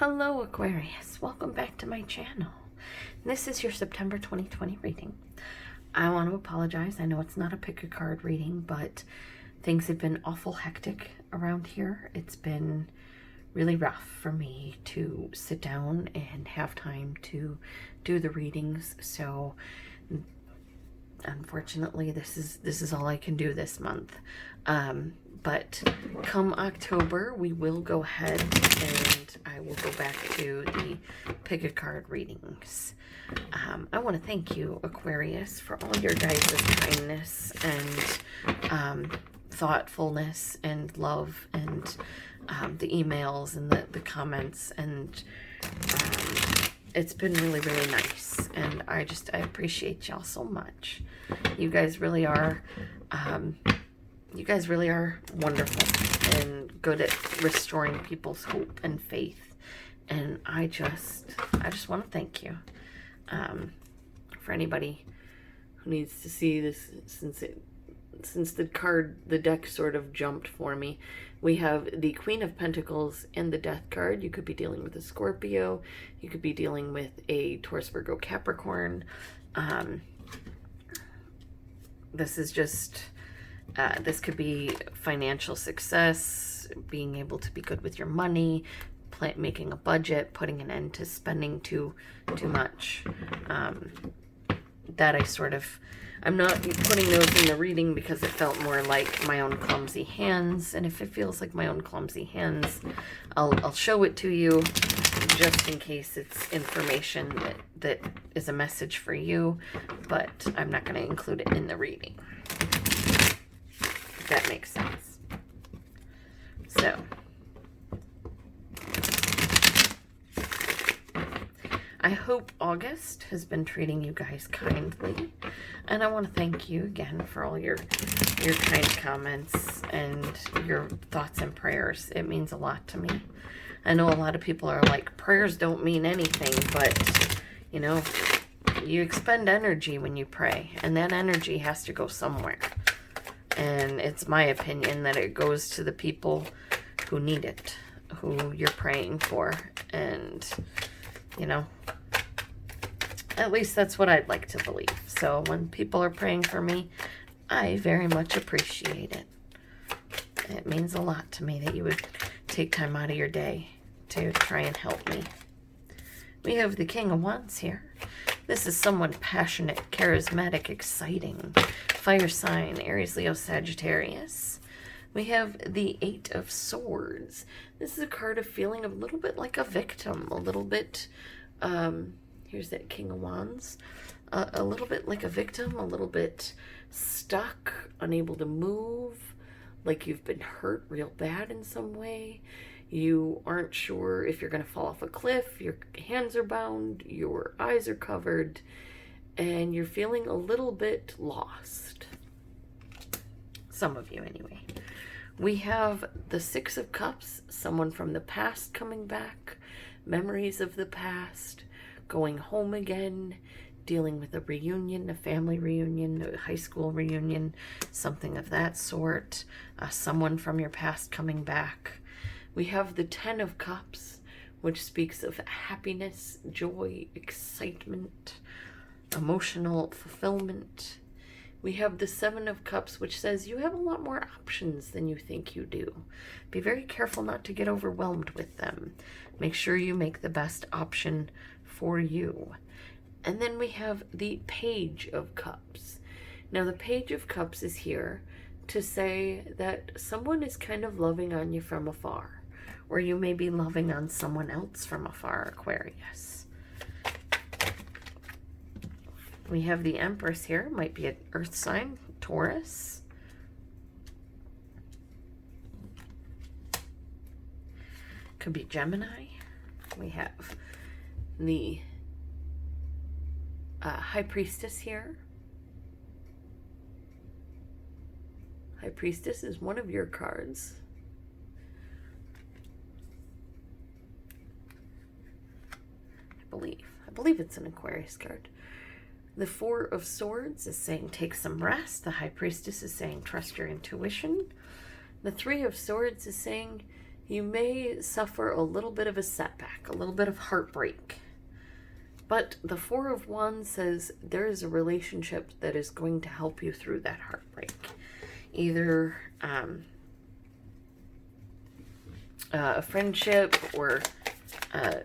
Hello Aquarius, welcome back to my channel. This is your September 2020 reading. I want to apologize. I know it's not a pick a card reading, but things have been awful hectic around here. It's been really rough for me to sit down and have time to do the readings. So unfortunately, this is all I can do this month. But come October, we will go ahead and I will go back to the pick a card readings. I want to thank you, Aquarius, for all your guys' kindness and thoughtfulness and love and the emails and the comments, and it's been really, really nice, and I appreciate y'all so much. You guys really are wonderful and good at restoring people's hope and faith, and I just want to thank you. For anybody who needs to see this, since the deck sort of jumped for me, we have the Queen of Pentacles and the Death card. You could be dealing with a Scorpio. You could be dealing with a Taurus, Virgo, Capricorn. This is just, this could be financial success, being able to be good with your money, making a budget, putting an end to spending too much. That I'm not putting those in the reading because it felt more like my own clumsy hands. And if it feels like my own clumsy hands, I'll show it to you just in case it's information that is a message for you, but I'm not going to include it in the reading, if that makes sense. So, I hope August has been treating you guys kindly, and I want to thank you again for all your kind comments and your thoughts and prayers. It means a lot to me. I know a lot of people are like, prayers don't mean anything, but you know, you expend energy when you pray, and that energy has to go somewhere. And it's my opinion that it goes to the people who need it, who you're praying for, and you know, at least that's what I'd like to believe. So when people are praying for me, I very much appreciate it. It means a lot to me that you would take time out of your day to try and help me. We have the King of Wands here. This is someone passionate, charismatic, exciting. Fire sign, Aries, Leo, Sagittarius. We have the Eight of Swords. This is a card of feeling a little bit like a victim, a little bit, here's that King of Wands, a little bit like a victim, a little bit stuck, unable to move, like you've been hurt real bad in some way. You aren't sure if you're going to fall off a cliff, your hands are bound, your eyes are covered, and you're feeling a little bit lost. Some of you anyway. We have the Six of Cups, someone from the past coming back, memories of the past, going home again, dealing with a reunion, a family reunion, a high school reunion, something of that sort, someone from your past coming back. We have the Ten of Cups, which speaks of happiness, joy, excitement, emotional fulfillment. We have the Seven of Cups, which says you have a lot more options than you think you do. Be very careful not to get overwhelmed with them. Make sure you make the best option for you. And then we have the Page of Cups. Now, the Page of Cups is here to say that someone is kind of loving on you from afar, or you may be loving on someone else from afar, Aquarius. We have the Empress here, might be an earth sign, Taurus. Could be Gemini. We have the High Priestess here. High Priestess is one of your cards. I believe it's an Aquarius card. The Four of Swords is saying take some rest. The High Priestess is saying trust your intuition. The Three of Swords is saying You may suffer a little bit of a setback, a little bit of heartbreak. But the Four of Wands says there is a relationship that is going to help you through that heartbreak. Either a friendship or a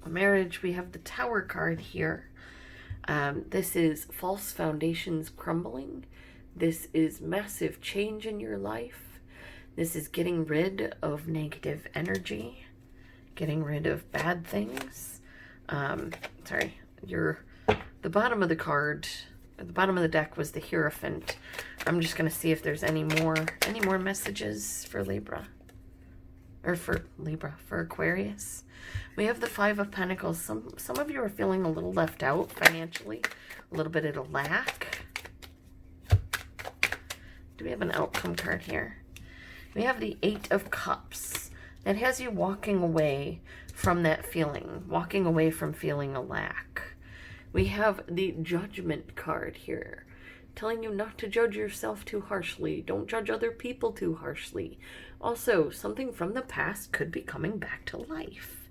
marriage. We have the Tower card here. This is false foundations crumbling. This is massive change in your life. This is getting rid of negative energy, getting rid of bad things. Sorry, the bottom of the card, at the bottom of the deck was the Hierophant. I'm just going to see if there's any more messages for Libra. Or for Aquarius. We have the Five of Pentacles. Some of you are feeling a little left out financially, a little bit of a lack. Do we have an outcome card here? We have the Eight of Cups. That has you walking away from that feeling, walking away from feeling a lack. We have the Judgment card here, telling you not to judge yourself too harshly. Don't judge other people too harshly. Also, something from the past could be coming back to life.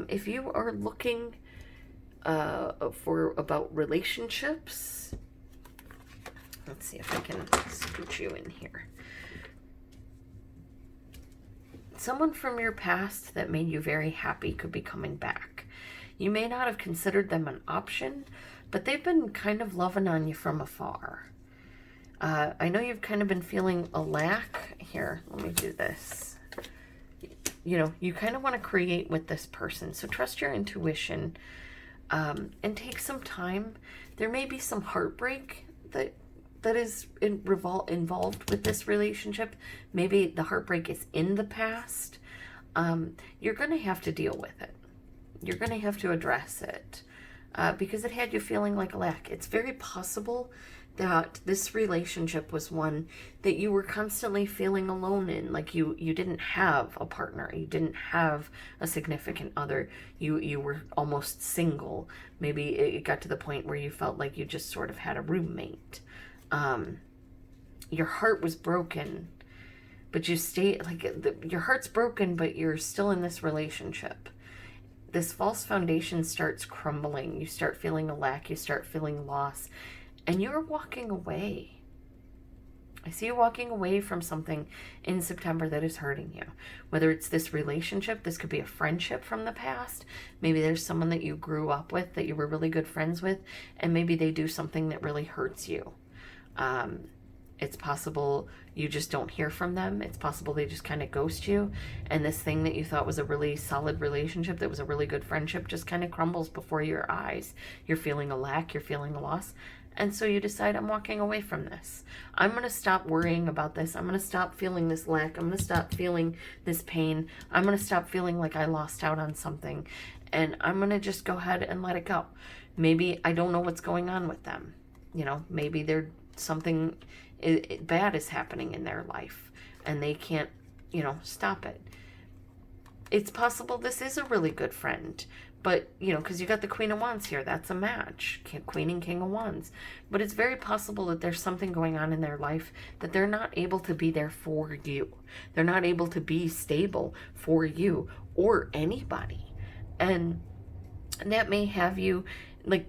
If you are looking about relationships, let's see if I can scooch you in here. Someone from your past that made you very happy could be coming back. You may not have considered them an option, but they've been kind of loving on you from afar. I know you've kind of been feeling a lack. Here, let me do this. You know, you kind of want to create with this person. So trust your intuition and take some time. There may be some heartbreak that is involved with this relationship. Maybe the heartbreak is in the past. You're going to have to deal with it. You're going to have to address it because it had you feeling like a lack. It's very possible that this relationship was one that you were constantly feeling alone in, like you didn't have a partner, you didn't have a significant other, you were almost single. Maybe it got to the point where you felt like you just sort of had a roommate. Your heart was broken, but you stay your heart's broken, but you're still in this relationship. This false foundation starts crumbling. You start feeling a lack, you start feeling loss, and you're walking away. I see you walking away from something in September that is hurting you. Whether it's this relationship, this could be a friendship from the past. Maybe there's someone that you grew up with, that you were really good friends with, and maybe they do something that really hurts you. It's possible you just don't hear from them. It's possible they just kind of ghost you. And this thing that you thought was a really solid relationship, that was a really good friendship, just kind of crumbles before your eyes. You're feeling a lack, you're feeling a loss. And so you decide, I'm walking away from this. I'm going to stop worrying about this. I'm going to stop feeling this lack. I'm going to stop feeling this pain. I'm going to stop feeling like I lost out on something. And I'm going to just go ahead and let it go. Maybe I don't know what's going on with them. You know, maybe they're something bad is happening in their life and they can't, stop it. It's possible this is a really good friend, but, because you got the Queen of Wands here, that's a match, Queen and King of Wands. But it's very possible that there's something going on in their life that they're not able to be there for you. They're not able to be stable for you or anybody. And that may have you,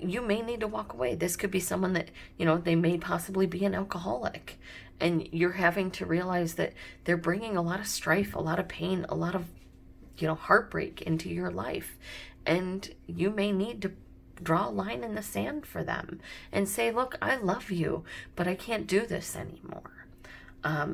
you may need to walk away. This could be someone that, they may possibly be an alcoholic. And you're having to realize that they're bringing a lot of strife, a lot of pain, a lot of, heartbreak into your life. And you may need to draw a line in the sand for them and say, look, I love you, but I can't do this anymore.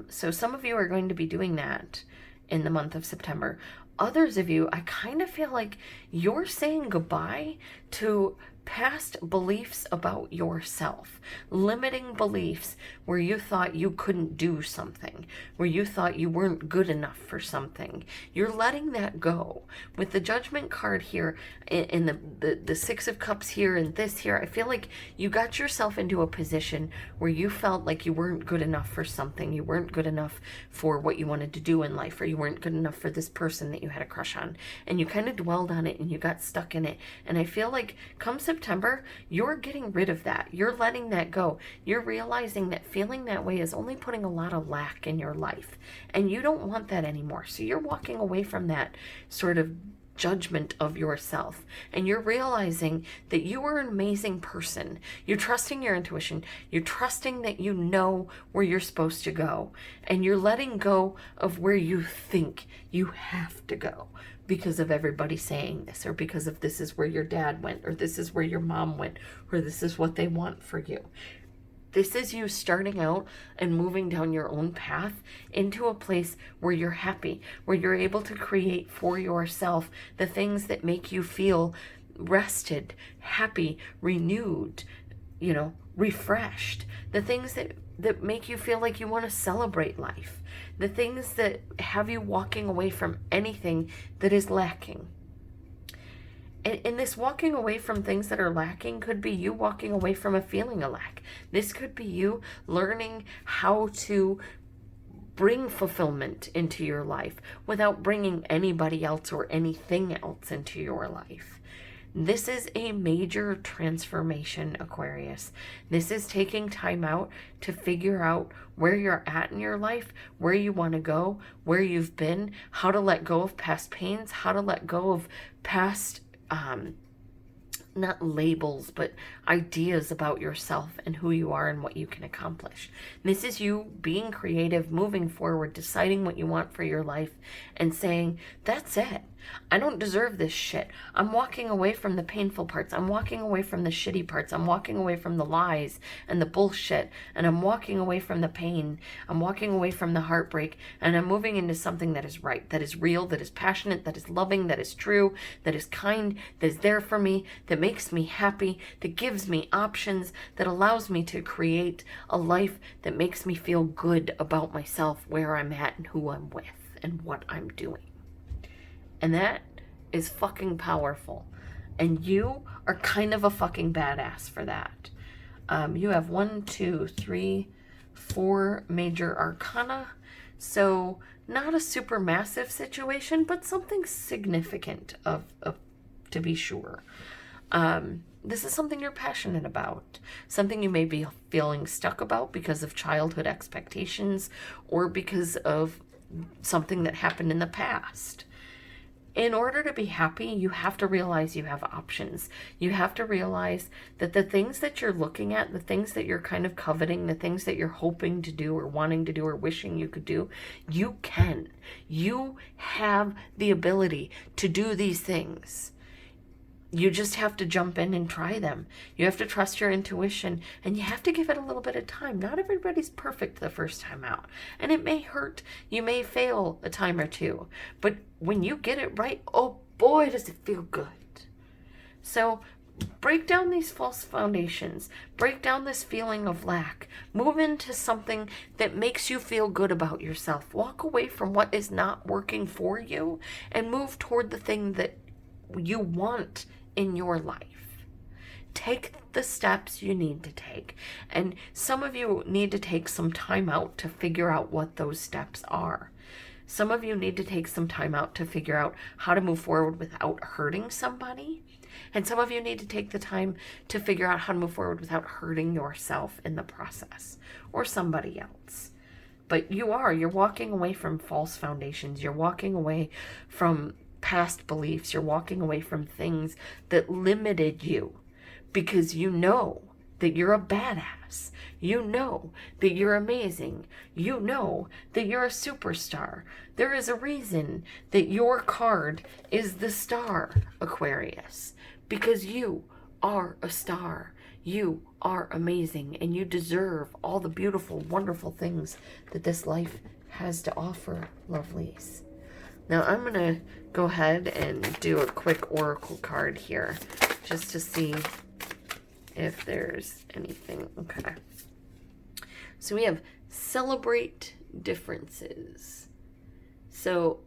So some of you are going to be doing that in the month of September. Others of you, I kind of feel like you're saying goodbye to past beliefs about yourself, limiting beliefs where you thought you couldn't do something, where you thought you weren't good enough for something. You're letting that go. With the Judgment card here and the Six of Cups here and this here, I feel like you got yourself into a position where you felt like you weren't good enough for something. You weren't good enough for what you wanted to do in life, or you weren't good enough for this person that you had a crush on. And you kind of dwelled on it and you got stuck in it. And I feel like come September September, you're getting rid of that. You're letting that go. You're realizing that feeling that way is only putting a lot of lack in your life. And you don't want that anymore. So you're walking away from that sort of judgment of yourself, and you're realizing that you are an amazing person. You're trusting your intuition. You're trusting that you know where you're supposed to go, and you're letting go of where you think you have to go because of everybody saying this, or because of this is where your dad went, or this is where your mom went, or this is what they want for you. This is you starting out and moving down your own path into a place where you're happy, where you're able to create for yourself the things that make you feel rested, happy, renewed, refreshed. The things that make you feel like you want to celebrate life. The things that have you walking away from anything that is lacking. And this walking away from things that are lacking could be you walking away from a feeling of lack. This could be you learning how to bring fulfillment into your life without bringing anybody else or anything else into your life. This is a major transformation, Aquarius. This is taking time out to figure out where you're at in your life, where you want to go, where you've been, how to let go of past pains, how to let go of past not labels, but ideas about yourself and who you are and what you can accomplish. This is you being creative, moving forward, deciding what you want for your life, and saying, that's it. I don't deserve this shit. I'm walking away from the painful parts. I'm walking away from the shitty parts. I'm walking away from the lies and the bullshit. And I'm walking away from the pain. I'm walking away from the heartbreak. And I'm moving into something that is right, that is real, that is passionate, that is loving, that is true, that is kind, that is there for me, that makes me happy, that gives me options, that allows me to create a life that makes me feel good about myself, where I'm at and who I'm with and what I'm doing. And that is fucking powerful. And you are kind of a fucking badass for that. You have 1, 2, 3, 4 major arcana. So not a super massive situation, but something significant of to be sure. This is something you're passionate about. Something you may be feeling stuck about because of childhood expectations or because of something that happened in the past. In order to be happy, you have to realize you have options. You have to realize that the things that you're looking at, the things that you're kind of coveting, the things that you're hoping to do or wanting to do or wishing you could do, you can. You have the ability to do these things. You just have to jump in and try them. You have to trust your intuition, and you have to give it a little bit of time. Not everybody's perfect the first time out, and it may hurt. You may fail a time or two, but when you get it right, oh boy, does it feel good. So break down these false foundations. Break down this feeling of lack. Move into something that makes you feel good about yourself. Walk away from what is not working for you and move toward the thing that you want in your life. Take the steps you need to take. And some of you need to take some time out to figure out what those steps are. Some of you need to take some time out to figure out how to move forward without hurting somebody. And some of you need to take the time to figure out how to move forward without hurting yourself in the process or somebody else. But you're walking away from false foundations. You're walking away from past beliefs. You're walking away from things that limited you because you know that you're a badass. You know that you're amazing. You know that you're a superstar. There is a reason that your card is the star, Aquarius, because you are a star. You are amazing, and you deserve all the beautiful, wonderful things that this life has to offer, lovelies. Now I'm going to go ahead and do a quick oracle card here just to see if there's anything. Okay. So we have celebrate differences. So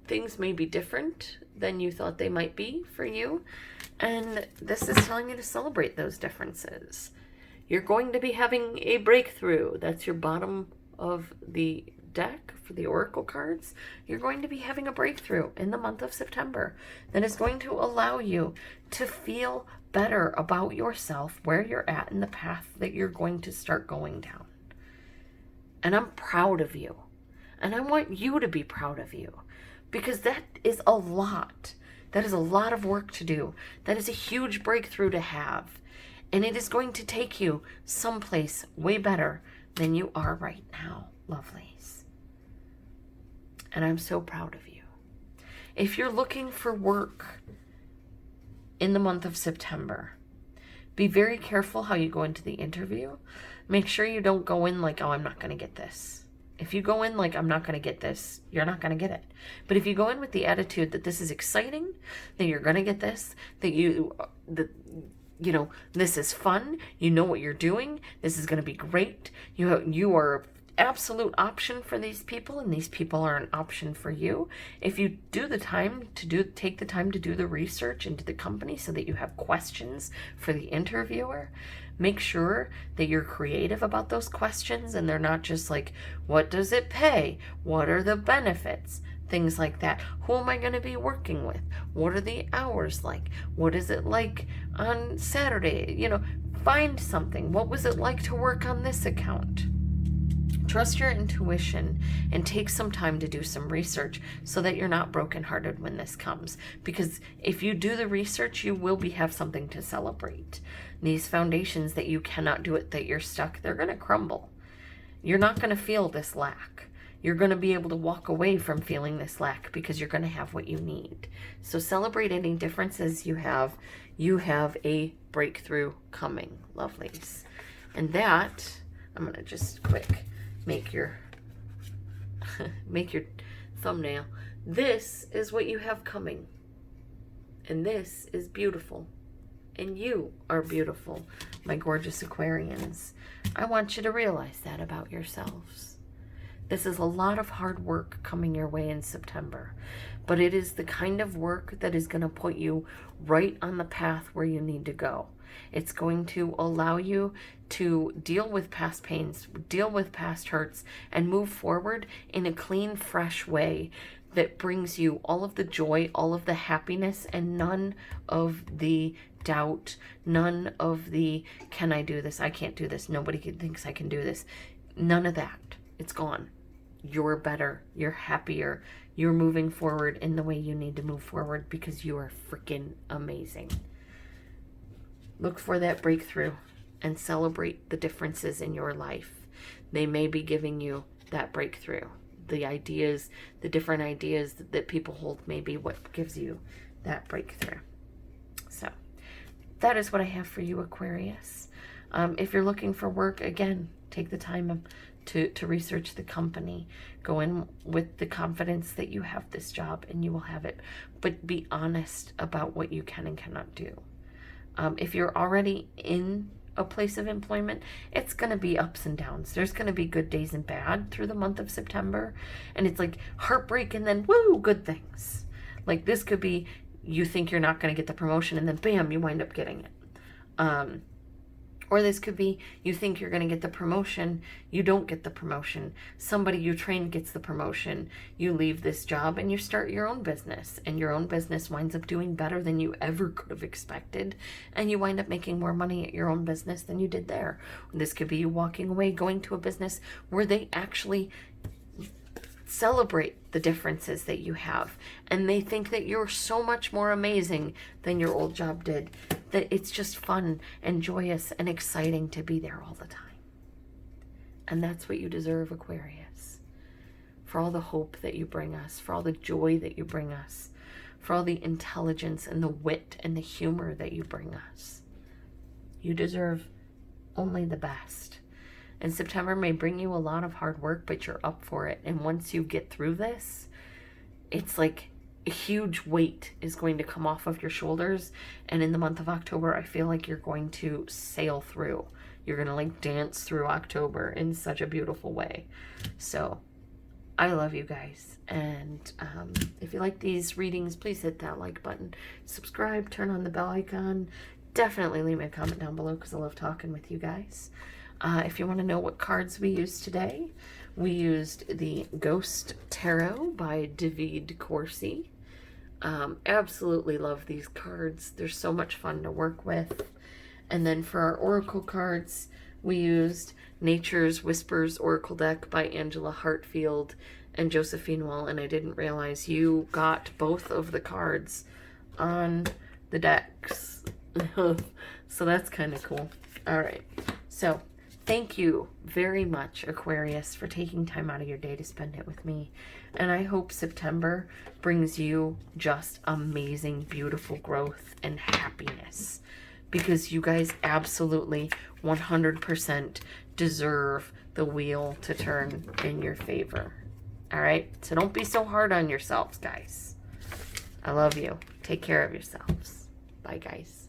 things may be different than you thought they might be for you. And this is telling you to celebrate those differences. You're going to be having a breakthrough. That's your bottom of the deck, for the oracle cards, you're going to be having a breakthrough in the month of September that is going to allow you to feel better about yourself, where you're at in the path that you're going to start going down. And I'm proud of you. And I want you to be proud of you, because that is a lot. That is a lot of work to do. That is a huge breakthrough to have. And it is going to take you someplace way better than you are right now, lovelies. And I'm so proud of you. If you're looking for work in the month of September, be very careful how you go into the interview. Make sure you don't go in like, oh, I'm not going to get this. If you go in like, I'm not going to get this, you're not going to get it. But if you go in with the attitude that this is exciting, that you're going to get this, this is fun, you know what you're doing, this is going to be great, you are absolute option for these people, and these people are an option for you. If you take the time to do the research into the company so that you have questions for the interviewer, make sure that you're creative about those questions and they're not just like, what does it pay? What are the benefits? Things like that. Who am I going to be working with? What are the hours like? What is it like on Saturday? Find something. What was it like to work on this account? Trust your intuition and take some time to do some research so that you're not brokenhearted when this comes. Because if you do the research, you will have something to celebrate. These foundations that you cannot do it, that you're stuck, they're going to crumble. You're not going to feel this lack. You're going to be able to walk away from feeling this lack because you're going to have what you need. So celebrate any differences you have. You have a breakthrough coming, lovelies. And that, I'm going to just quick make your thumbnail. This is what you have coming. And this is beautiful. And you are beautiful, my gorgeous Aquarians. I want you to realize that about yourselves. This is a lot of hard work coming your way in September, but it is the kind of work that is going to put you right on the path where you need to go. It's going to allow you to deal with past pains, deal with past hurts, and move forward in a clean, fresh way that brings you all of the joy, all of the happiness, and none of the doubt, none of the, can I do this? I can't do this. Nobody thinks I can do this. None of that. It's gone. You're better. You're happier. You're moving forward in the way you need to move forward because you are freaking amazing. Look for that breakthrough and celebrate the differences in your life. They may be giving you that breakthrough. The ideas, the different ideas that people hold may be what gives you that breakthrough. So that is what I have for you, Aquarius. If you're looking for work, again, take the time to research the company. Go in with the confidence that you have this job and you will have it. But be honest about what you can and cannot do. If you're already in a place of employment, it's going to be ups and downs. There's going to be good days and bad through the month of September. And it's like heartbreak and then, woo, good things. Like this could be, you think you're not going to get the promotion and then bam, you wind up getting it. Or this could be, you think you're going to get the promotion, you don't get the promotion. Somebody you trained gets the promotion. You leave this job and you start your own business. And your own business winds up doing better than you ever could have expected. And you wind up making more money at your own business than you did there. This could be you walking away, going to a business where they actually celebrate the differences that you have. And they think that you're so much more amazing than your old job did. That it's just fun and joyous and exciting to be there all the time. And that's what you deserve, Aquarius. For all the hope that you bring us, for all the joy that you bring us, for all the intelligence and the wit and the humor that you bring us. You deserve only the best. And September may bring you a lot of hard work, but you're up for it. And once you get through this, it's like a huge weight is going to come off of your shoulders. And in the month of October, I feel like you're going to sail through. You're going to like dance through October in such a beautiful way. So I love you guys. And if you like these readings, please hit that like button. Subscribe, turn on the bell icon. Definitely leave me a comment down below because I love talking with you guys. If you want to know what cards we used today, We used the Ghost Tarot by Davide Corsi. Absolutely love these cards. They're so much fun to work with. And then for our oracle cards, we used Nature's Whispers Oracle Deck by Angela Hartfield and Josephine Wall, and I didn't realize you got both of the cards on the decks. So that's kind of cool. All right. So thank you very much, Aquarius, for taking time out of your day to spend it with me. And I hope September brings you just amazing, beautiful growth and happiness, because you guys absolutely 100% deserve the wheel to turn in your favor. All right? So don't be so hard on yourselves, guys. I love you. Take care of yourselves. Bye, guys.